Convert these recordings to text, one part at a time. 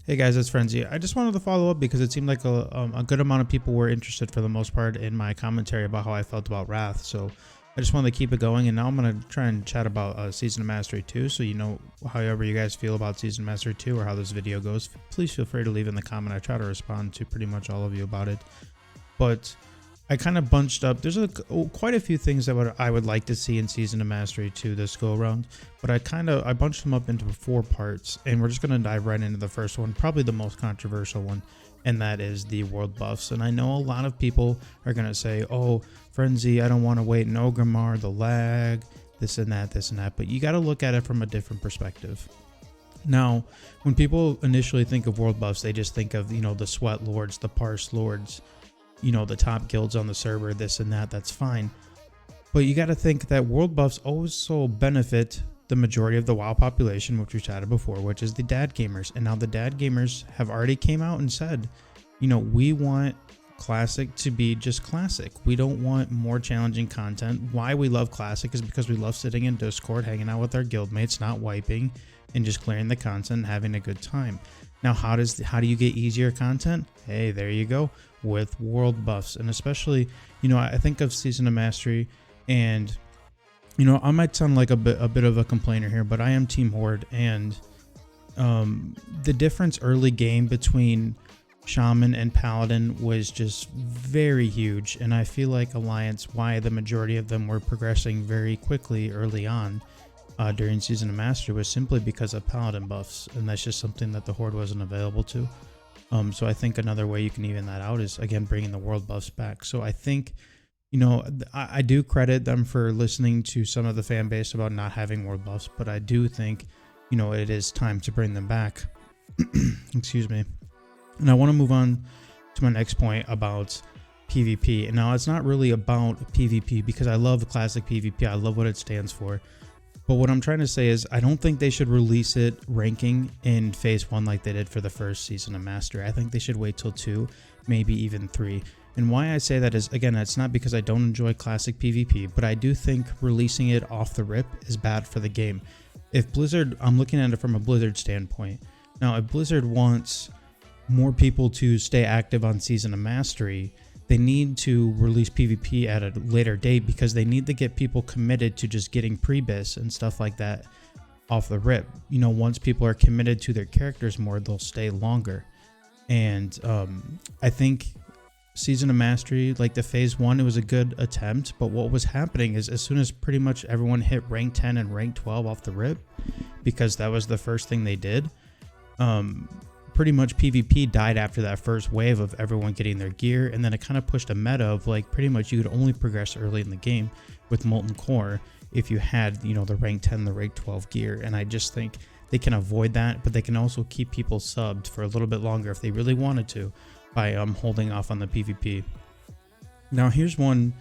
Hey guys, it's Frenzy. I just wanted to follow up because it seemed like a good amount of people were interested for the most part in my commentary about how I felt about Wrath. So I just wanted to keep it going, and now I'm going to try and chat about Season of Mastery 2. So however you guys feel about Season of Mastery 2 or how this video goes, please feel free to leave in the comment. I try to respond to pretty much all of you about it. But I kind of bunched up. There's quite a few things that I would like to see in Season of Mastery 2 this go around, but I bunched them up into 4 parts, and we're just going to dive right into the first one, probably the most controversial one, and that is the world buffs. And I know a lot of people are going to say, oh, Frenzy, I don't want to wait in Ogrimmar, the lag, this and that, but you got to look at it from a different perspective. Now, when people initially think of world buffs, they just think of, the Sweat Lords, the Parse Lords, the top guilds on the server, this and that. That's fine. But you got to think that world buffs also benefit the majority of the WoW population, which we chatted before, which is the dad gamers. And now the dad gamers have already came out and said, we want Classic to be just Classic. We don't want more challenging content. Why we love Classic is because we love sitting in Discord, hanging out with our guildmates, not wiping, and just clearing the content and having a good time. Now, how do you get easier content? Hey, there you go, with world buffs. And especially, I think of Season of Mastery, and I might sound like a bit of a complainer here, but I am Team Horde, and the difference early game between Shaman and Paladin was just very huge, and I feel like Alliance, why the majority of them were progressing very quickly early on during Season of Mastery, was simply because of Paladin buffs, and that's just something that the Horde wasn't available to. So I think another way you can even that out is, again, bringing the world buffs back. So I think, I do credit them for listening to some of the fan base about not having world buffs, but I do think, it is time to bring them back. Excuse me. And I want to move on to my next point about PvP. And now it's not really about PvP, because I love classic PvP. I love what it stands for. But what I'm trying to say is I don't think they should release it ranking in phase 1 like they did for the first Season of Mastery. I think they should wait till 2, maybe even 3. And why I say that is, again, it's not because I don't enjoy classic PvP, but I do think releasing it off the rip is bad for the game. If Blizzard, I'm looking at it from a Blizzard standpoint. Now, if Blizzard wants more people to stay active on Season of Mastery, they need to release PvP at a later date, because they need to get people committed to just getting pre-bis and stuff like that off the rip. Once people are committed to their characters more, they'll stay longer. And I think Season of Mastery, like the phase 1, it was a good attempt, but what was happening is as soon as pretty much everyone hit rank 10 and rank 12 off the rip, because that was the first thing they did, pretty much PvP died after that first wave of everyone getting their gear, and then it kind of pushed a meta of like pretty much you could only progress early in the game with Molten Core if you had, the rank 10, the rank 12 gear. And I just think they can avoid that, but they can also keep people subbed for a little bit longer if they really wanted to by holding off on the PvP. Now here's one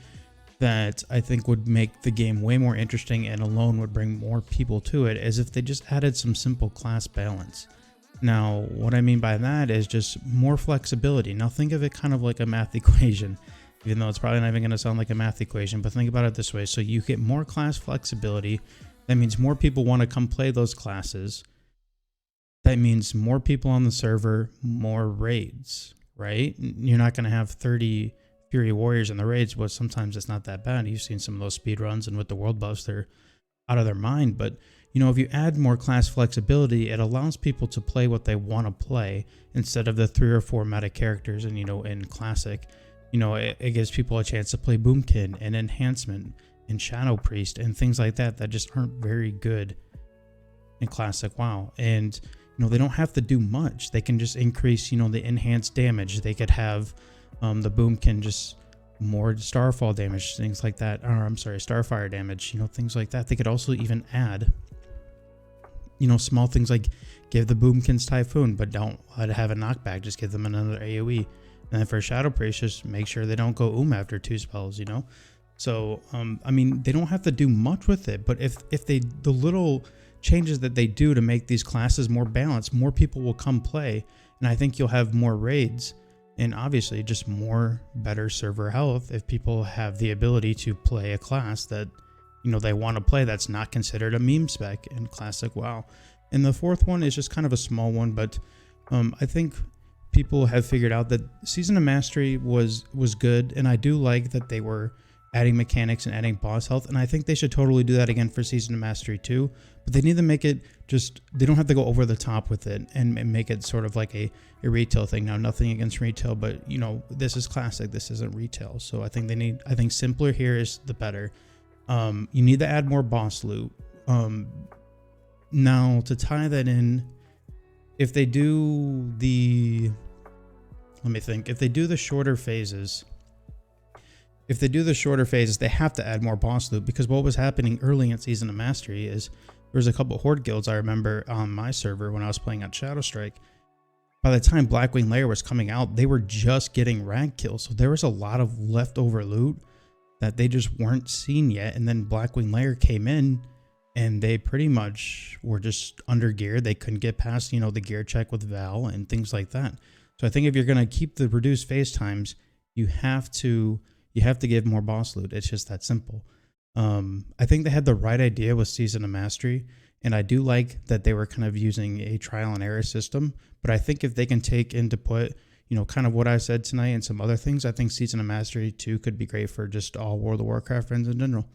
that I think would make the game way more interesting and alone would bring more people to it, is if they just added some simple class balance. Now, what I mean by that is just more flexibility. Now, think of it kind of like a math equation, even though it's probably not even going to sound like a math equation, but think about it this way. So you get more class flexibility. That means more people want to come play those classes. That means more people on the server, more raids, right? You're not going to have 30 Fury Warriors in the raids, but sometimes it's not that bad. You've seen some of those speed runs, and with the world buffs, they're out of their mind. But if you add more class flexibility, it allows people to play what they want to play instead of the 3 or 4 meta characters. And, in Classic, it gives people a chance to play Boomkin and Enhancement and Shadow Priest and things like that just aren't very good in Classic WoW. And, they don't have to do much. They can just increase, the enhanced damage. They could have the Boomkin just more Starfall damage, things like that. Or I'm sorry, Starfire damage, things like that. They could also even add small things like give the Boomkins Typhoon, but don't have a knockback. Just give them another AoE. And then for Shadow Priest, just make sure they don't go after 2 spells, So, I mean, they don't have to do much with it, but if the little changes that they do to make these classes more balanced, more people will come play, and I think you'll have more raids, and obviously just more better server health if people have the ability to play a class that they want to play that's not considered a meme spec in Classic WoW. And the fourth one is just kind of a small one, but I think people have figured out that Season of Mastery was good, and I do like that they were adding mechanics and adding boss health, and I think they should totally do that again for Season of Mastery 2, but they need to make it just, they don't have to go over the top with it and make it sort of like a retail thing. Now, nothing against retail, but you know, this is classic, this isn't retail, so I think simpler here is the better. You need to add more boss loot. Now, to tie that in, if they do the, let me think, if they do the shorter phases, they have to add more boss loot, because what was happening early in Season of Mastery is there was a couple horde guilds I remember on my server when I was playing on Shadowstrike. By the time Blackwing Lair was coming out, they were just getting rag kills, so there was a lot of leftover loot that they just weren't seen yet, and then Blackwing Lair came in and they pretty much were just under geared. They couldn't get past, you know, the gear check with Val and things like that. So I think if you're going to keep the reduced phase times, you have to give more boss loot. It's just that simple. I think they had the right idea with Season of Mastery, and I do like that they were kind of using a trial and error system, but I think if they can take into put, you know, kind of what I said tonight and some other things, I think Season of Mastery 2 could be great for just all World of Warcraft friends in general.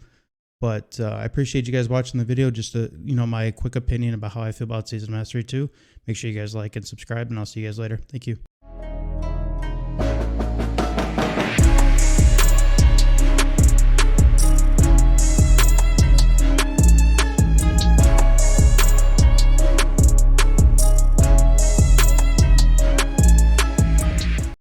But I appreciate you guys watching the video. Just you know, my quick opinion about how I feel about Season of Mastery 2. Make sure you guys like and subscribe, and I'll see you guys later. Thank you.